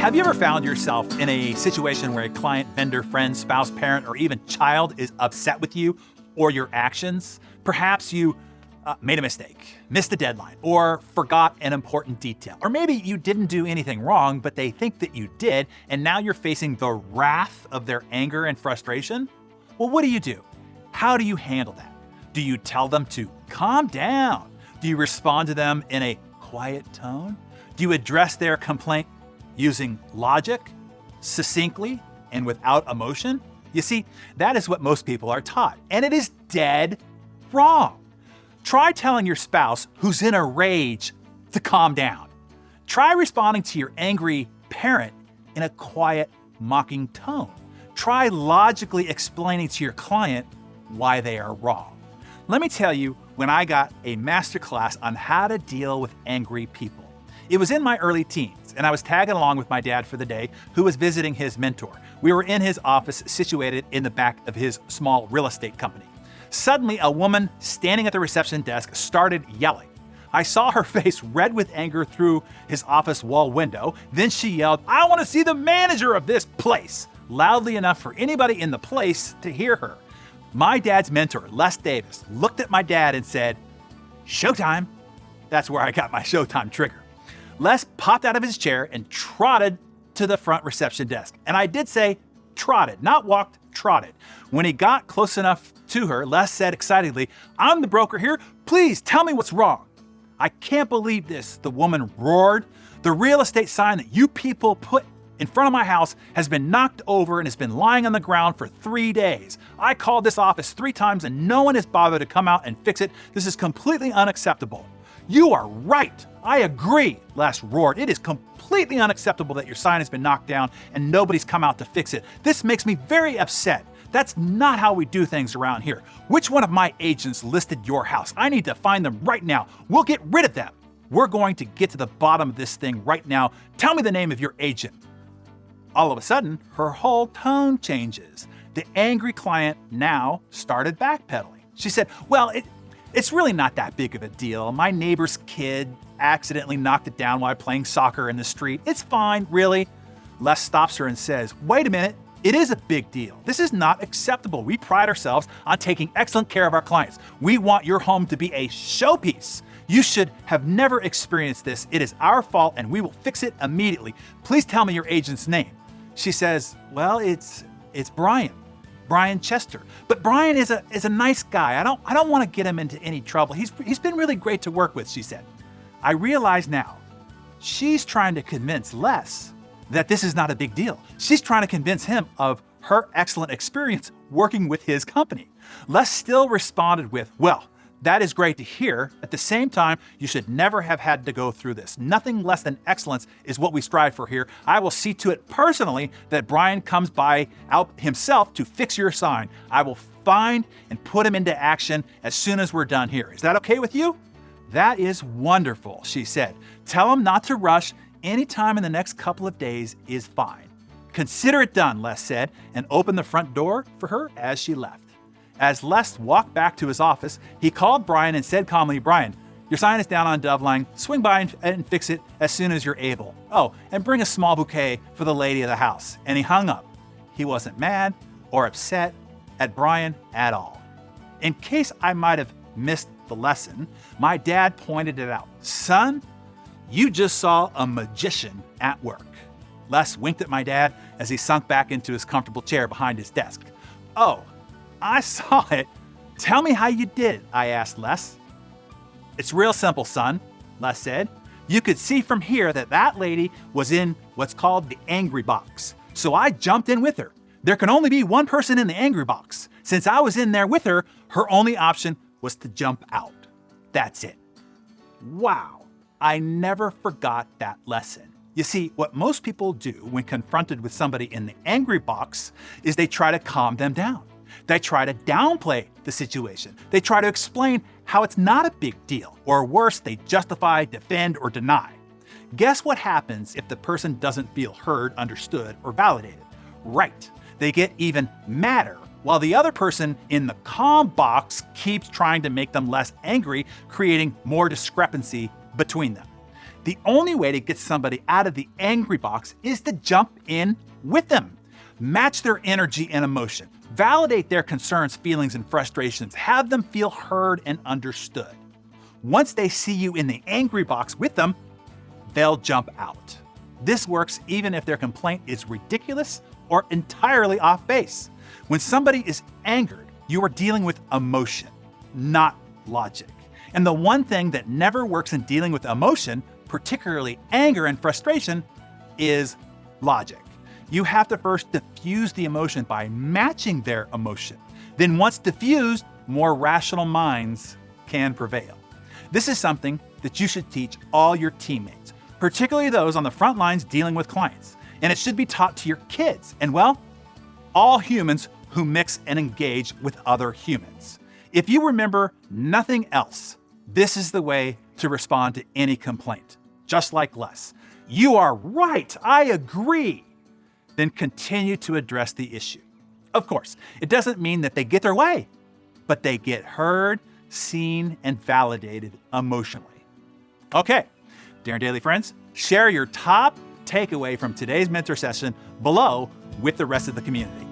Have you ever found yourself in a situation where a client, vendor, friend, spouse, parent, or even child is upset with you or your actions? Perhaps you made a mistake, missed a deadline, or forgot an important detail. Or maybe you didn't do anything wrong, but they think that you did, and now you're facing the wrath of their anger and frustration. Well, what do? How do you handle that? Do you tell them to calm down? Do you respond to them in a quiet tone? Do you address their complaint using logic, succinctly, and without emotion? You see, that is what most people are taught, and it is dead wrong. Try telling your spouse who's in a rage to calm down. Try responding to your angry parent in a quiet, mocking tone. Try logically explaining to your client why they are wrong. Let me tell you when I got a masterclass on how to deal with angry people. It was in my early teens, and I was tagging along with my dad for the day, who was visiting his mentor. We were in his office situated in the back of his small real estate company. Suddenly, a woman standing at the reception desk started yelling. I saw her face red with anger through his office wall window. Then she yelled, "I want to see the manager of this place," loudly enough for anybody in the place to hear her. My dad's mentor, Les Davis, looked at my dad and said, "Showtime." That's where I got my Showtime trigger. Les popped out of his chair and trotted to the front reception desk. And I did say trotted, not walked, trotted. When he got close enough to her, Les said excitedly, "I'm the broker here. Please tell me what's wrong." "I can't believe this," the woman roared. "The real estate sign that you people put in front of my house has been knocked over and has been lying on the ground for 3 days. I called this office 3 times and no one has bothered to come out and fix it. This is completely unacceptable." "You are right. I agree," Les roared. "It is completely unacceptable that your sign has been knocked down and nobody's come out to fix it. This makes me very upset. That's not how we do things around here. Which one of my agents listed your house? I need to find them right now. We'll get rid of them. We're going to get to the bottom of this thing right now. Tell me the name of your agent." All of a sudden, her whole tone changes. The angry client now started backpedaling. She said, "Well, it's really not that big of a deal. My neighbor's kid accidentally knocked it down while playing soccer in the street. It's fine, really." Les stops her and says, "Wait a minute. It is a big deal. This is not acceptable. We pride ourselves on taking excellent care of our clients. We want your home to be a showpiece. You should have never experienced this. It is our fault and we will fix it immediately. Please tell me your agent's name." She says, "Well, it's Brian Chester. But Brian is a nice guy. I don't want to get him into any trouble. He's been really great to work with," she said. I realize now, she's trying to convince Les that this is not a big deal. She's trying to convince him of her excellent experience working with his company. Les still responded with, "Well, that is great to hear. At the same time, you should never have had to go through this. Nothing less than excellence is what we strive for here. I will see to it personally that Brian comes by out himself to fix your sign. I will find and put him into action as soon as we're done here. Is that okay with you?" "That is wonderful," she said. "Tell him not to rush. Any time in the next couple of days is fine." "Consider it done," Les said, and opened the front door for her as she left. As Les walked back to his office, he called Brian and said calmly, "Brian, your sign is down on Doveline. Swing by and fix it as soon as you're able. Oh, and bring a small bouquet for the lady of the house." And he hung up. He wasn't mad or upset at Brian at all. In case I might have missed the lesson, my dad pointed it out. "Son, you just saw a magician at work." Les winked at my dad as he sunk back into his comfortable chair behind his desk. "Oh, I saw it. Tell me how you did it," I asked Les. "It's real simple, son," Les said. "You could see from here that lady was in what's called the angry box. So I jumped in with her. There can only be one person in the angry box. Since I was in there with her, her only option was to jump out. That's it." Wow. I never forgot that lesson. You see, what most people do when confronted with somebody in the angry box is they try to calm them down. They try to downplay the situation. They try to explain how it's not a big deal, or worse, they justify, defend, or deny. Guess what happens if the person doesn't feel heard, understood, or validated? Right, they get even madder, while the other person in the calm box keeps trying to make them less angry, creating more discrepancy between them. The only way to get somebody out of the angry box is to jump in with them. Match their energy and emotion. Validate their concerns, feelings, and frustrations. Have them feel heard and understood. Once they see you in the angry box with them, they'll jump out. This works even if their complaint is ridiculous or entirely off base. When somebody is angered, you are dealing with emotion, not logic. And the one thing that never works in dealing with emotion, particularly anger and frustration, is logic. You have to first diffuse the emotion by matching their emotion. Then once diffused, more rational minds can prevail. This is something that you should teach all your teammates, particularly those on the front lines dealing with clients. And it should be taught to your kids and, well, all humans who mix and engage with other humans. If you remember nothing else, this is the way to respond to any complaint. Just like Les. You are right, I agree. Then continue to address the issue. Of course, it doesn't mean that they get their way, but they get heard, seen, and validated emotionally. Okay, Darren Daily friends, share your top takeaway from today's mentor session below with the rest of the community.